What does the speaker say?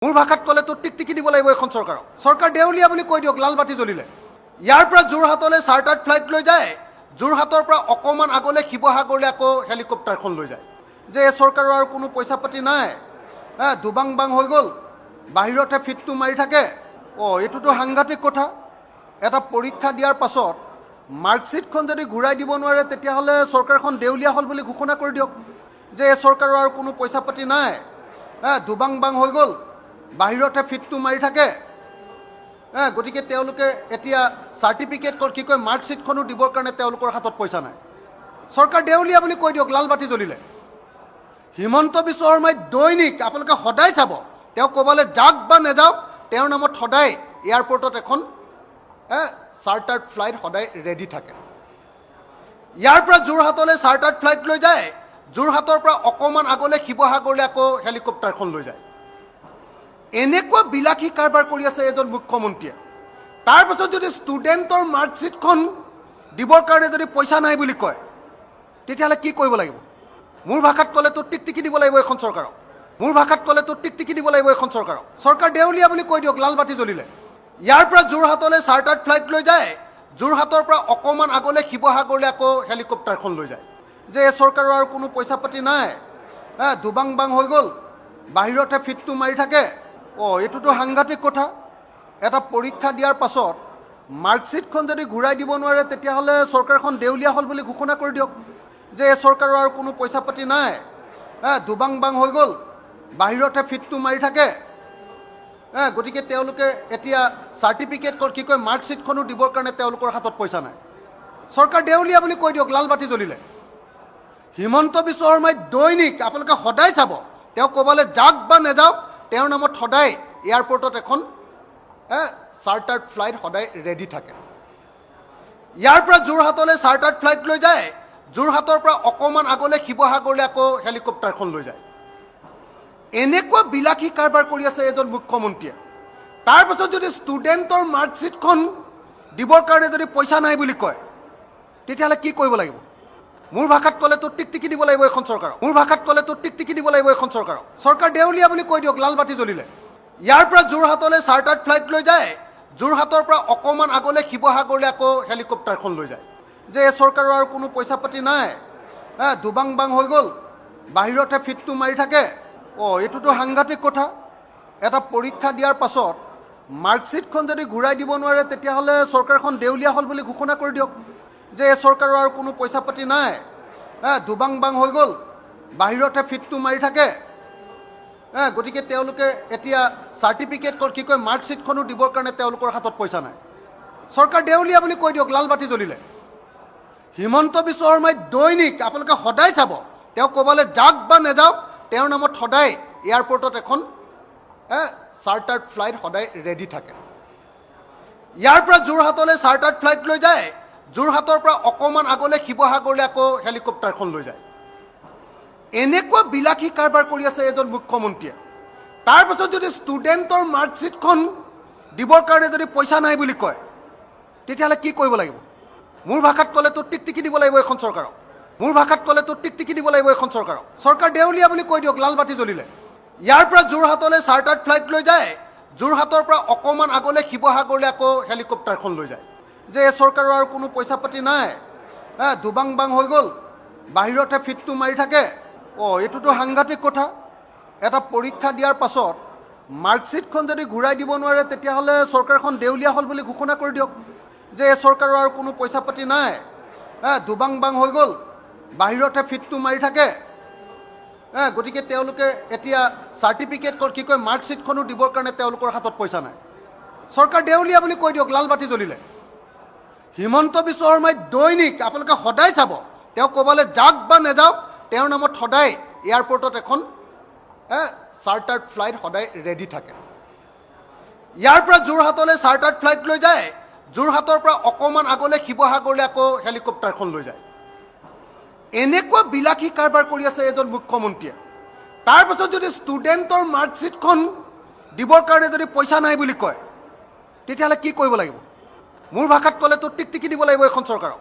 মোৰ ভাষাত ক'লে তো টিকটিকি দিব লাগিব এখন চৰকাৰক। চৰকাৰ দেউলীয়া বুলি কৈ দিয়ক, লাল বাতি জ্বলিলে। ইয়াৰ পৰা যোৰহাটলৈ চাৰ্টাৰ্ড ফ্লাইট লৈ যায়, যোৰহাটৰ পৰা অকণমান আগলৈ শিৱসাগৰলৈ আকৌ হেলিকপ্টাৰখন লৈ যায়। যে এই চৰকাৰৰ আৰু কোনো পইচা পাতি নাই, দুবাং বাং হৈ গ'ল, বাহিৰতে ফিটটো মাৰি থাকে। এইটোতো সাংঘাতিক কথা। এটা পৰীক্ষা দিয়াৰ পাছত মাৰ্কশ্বিটখন যদি ঘূৰাই দিব নোৱাৰে, তেতিয়াহ'লে চৰকাৰখন দেউলীয়া হ'ল বুলি ঘোষণা কৰি দিয়ক। যে এই চৰকাৰৰ আৰু কোনো পইচা পাতি নাই, দুবাং বাং হৈ গ'ল, বাহিৰতে ফিটটো মাৰি থাকে। গতিকে তেওঁলোকে এতিয়া চাৰ্টিফিকেট কি কয় মাৰ্কশ্বিটখনো দিবৰ কাৰণে তেওঁলোকৰ হাতত পইচা নাই। চৰকাৰ দেউলীয়া বুলি কৈ দিয়ক, লাল বাতি জ্বলিলে। হিমন্ত বিশ্ব শৰ্মাই দৈনিক, আপোনালোকে সদায় চাব, তেওঁ ক'বলৈ যাওক বা নাযাওক, তেওঁৰ নামত সদায় এয়াৰপৰ্টত এখন চাৰ্টাৰ্ড ফ্লাইট সদায় ৰেডি থাকে। ইয়াৰ পৰা যোৰহাটলৈ চাৰ্টাৰ্ড ফ্লাইট লৈ যায়, যোৰহাটৰ পৰা অকণমান আগলৈ শিৱসাগৰলৈ আকৌ হেলিকপ্টাৰখন লৈ যায়। এনেকুৱা বিলাসী কাৰবাৰ কৰি আছে এজন মুখ্যমন্ত্ৰীয়ে। তাৰপাছত যদি ষ্টুডেণ্টৰ মাৰ্কশ্বিটখন দিবৰ কাৰণে যদি পইচা নাই বুলি কয়, তেতিয়াহ'লে কি কৰিব লাগিব? মোৰ ভাষাত ক'লে তো টিকটিকি দিব লাগিব এখন চৰকাৰক। মোৰ ভাষাত ক'লে তো টিকটিকি দিব লাগিব এখন চৰকাৰক। চৰকাৰ দেউলীয়া বুলি কৈ দিয়ক, লাল বাতি জ্বলিলে। ইয়াৰ পৰা যোৰহাটলৈ চাৰ্টাৰ্ড ফ্লাইট লৈ যায়, যোৰহাটৰ পৰা অকণমান আগলৈ শিৱসাগৰলৈ আকৌ হেলিকপ্টাৰখন লৈ যায়। যে এই চৰকাৰৰ আৰু কোনো পইচা পাতি নাই, দুবাং বাং হৈ গ'ল, বাহিৰতে ফিটটো মাৰি থাকে। এইটোতো সাংঘাতিক কথা। এটা পৰীক্ষা দিয়াৰ পাছত মাৰ্কশ্বিটখন যদি ঘূৰাই দিব নোৱাৰে, তেতিয়াহ'লে চৰকাৰখন দেউলীয়া হ'ল বুলি ঘোষণা কৰি দিয়ক। যে এই চৰকাৰৰ আৰু কোনো পইচা পাতি নাই, দুবাং বাং হৈ গ'ল, বাহিৰতে ফিটটো মাৰি থাকে। গতিকে তেওঁলোকে এতিয়া চাৰ্টিফিকেট কি কয় মাৰ্কশ্বিটখনো দিবৰ কাৰণে তেওঁলোকৰ হাতত পইচা নাই। চৰকাৰ দেউলীয়া বুলি কৈ দিয়ক, লাল বাতি জ্বলিলে। হিমন্ত বিশ্ব শৰ্মাই দৈনিক, আপোনালোকে সদায় চাব, তেওঁ ক'বলৈ যাওক বা নাযাওক, তেওঁৰ নামত সদায় এয়াৰপৰ্টত এখন চাৰ্টাৰ্ড ফ্লাইট সদায় ৰেডি থাকে। ইয়াৰ পৰা যোৰহাটলৈ চাৰ্টাৰ্ড ফ্লাইট লৈ যায়, যোৰহাটৰ পৰা অকণমান আগলৈ শিৱসাগৰলৈ আকৌ হেলিকপ্টাৰখন লৈ যায়। এনেকুৱা বিলাসী কাৰবাৰ কৰি আছে এজন মুখ্যমন্ত্ৰীয়ে। তাৰপাছত যদি ষ্টুডেণ্টৰ মাৰ্কশ্বিটখন দিবৰ কাৰণে যদি পইচা নাই বুলি কয়, তেতিয়াহ'লে কি কৰিব লাগিব? মোৰ ভাষাত ক'লে তো টিকটিকি দিব লাগিব এখন চৰকাৰক। মোৰ ভাষাত ক'লে তো টিকটিকি দিব লাগিব এখন চৰকাৰক। চৰকাৰ দেউলীয়া বুলি কৈ দিয়ক, লাল বাতি জ্বলিলে। ইয়াৰ পৰা যোৰহাটলৈ চাৰ্টাৰ্ড ফ্লাইট লৈ যায়, যোৰহাটৰ পৰা অকণমান আগলৈ শিৱসাগৰলৈ আকৌ হেলিকপ্টাৰখন লৈ যায়। যে এই চৰকাৰৰ আৰু কোনো পইচা পাতি নাই, দুবাং বাং হৈ গ'ল, বাহিৰতে ফিটটো মাৰি থাকে। এইটোতো সাংঘাতিক কথা। এটা পৰীক্ষা দিয়াৰ পাছত মাৰ্কশ্বিটখন যদি ঘূৰাই দিব নোৱাৰে, তেতিয়াহ'লে চৰকাৰখন দেউলীয়া হ'ল বুলি ঘোষণা কৰি দিয়ক। যে এই চৰকাৰৰ আৰু কোনো পইচা পাতি নাই, দুবাং বাং হৈ গ'ল, বাহিৰতে ফিটটো মাৰি থাকে। গতিকে তেওঁলোকে এতিয়া চাৰ্টিফিকেট কি কয় মাৰ্কশ্বিটখনো দিবৰ কাৰণে তেওঁলোকৰ হাতত পইচা নাই। চৰকাৰ দেউলীয়া বুলি কৈ দিয়ক, লাল বাতি জ্বলিলে। হিমন্ত বিশ্ব শৰ্মাই দৈনিক, আপোনালোকে সদায় চাব, তেওঁ ক'বলৈ যাওক বা নাযাওক, তেওঁৰ নামত সদায় এয়াৰপৰ্টত এখন চাৰ্টাৰ্ড ফ্লাইট সদায় ৰেডি থাকে। ইয়াৰ পৰা যোৰহাটলৈ চাৰ্টাৰ্ড ফ্লাইট লৈ যায়, যোৰহাটৰ পৰা অকণমান আগলৈ শিৱসাগৰলৈ আকৌ হেলিকপ্টাৰখন লৈ যায়। এনেকুৱা বিলাসী কাৰবাৰ কৰি আছে এজন মুখ্যমন্ত্ৰীয়ে। তাৰপাছত যদি ষ্টুডেণ্টৰ মাৰ্কশ্বিটখন দিবৰ কাৰণে যদি পইচা নাই বুলি কয়, তেতিয়াহ'লে কি কৰিব লাগিব? মোৰ ভাষাত ক'লে তো টিকটিকি দিব লাগিব এখন চৰকাৰক। মোৰ ভাষাত ক'লে তো টিকটিকি দিব লাগিব এখন চৰকাৰক। চৰকাৰ দেউলীয়া বুলি কৈ দিয়ক, লাল বাতি জ্বলিলে। ইয়াৰ পৰা যোৰহাটলৈ চাৰ্টাৰ্ড ফ্লাইট লৈ যায়, যোৰহাটৰ পৰা অকণমান আগলৈ শিৱসাগৰলৈ আকৌ হেলিকপ্টাৰখন লৈ যায়। যে এই চৰকাৰৰ আৰু কোনো পইচা পাতি নাই, দুবাং বাং হৈ গ'ল, বাহিৰতে ফিটটো মাৰি থাকে। এইটোতো সাংঘাতিক কথা। এটা পৰীক্ষা দিয়াৰ পাছত মাৰ্কশ্বিটখন যদি ঘূৰাই দিব নোৱাৰে, তেতিয়াহ'লে চৰকাৰখন দেউলীয়া হ'ল বুলি ঘোষণা কৰি দিয়ক। যে এই চৰকাৰৰ আৰু কোনো পইচা পাতি নাই, দুবাং বাং হৈ গ'ল, বাহিৰতে ফিটটো মাৰি থাকে। গতিকে তেওঁলোকে এতিয়া চাৰ্টিফিকেট কি কয় মাৰ্কশ্বিটখনো দিবৰ কাৰণে তেওঁলোকৰ হাতত পইচা নাই। চৰকাৰ দেউলীয়া বুলি কৈ দিয়ক, লাল বাতি জ্বলিলে। হিমন্ত বিশ্ব শৰ্মাই দৈনিক, আপোনালোকে সদায় চাব, তেওঁ ক'বলৈ যাওক বা নাযাওক, তেওঁৰ নামত সদায় এয়াৰপৰ্টত এখন চাৰ্টাৰ্ড ফ্লাইট সদায় ৰেডি থাকে। ইয়াৰ পৰা যোৰহাটলৈ চাৰ্টাৰ্ড ফ্লাইট লৈ যায়, যোৰহাটৰ পৰা অকণমান আগলৈ শিৱসাগৰলৈ আকৌ হেলিকপ্টাৰখন লৈ যায়। এনেকুৱা বিলাসী কাৰবাৰ কৰি আছে এজন মুখ্যমন্ত্ৰীয়ে। তাৰপাছত যদি ষ্টুডেণ্টৰ মাৰ্কশ্বিটখন দিবৰ কাৰণে যদি পইচা নাই বুলি কয়, তেতিয়াহ'লে কি কৰিব লাগিব? মোৰ ভাষাত ক'লে তো টিকটিকি দিব লাগিব এখন চৰকাৰক।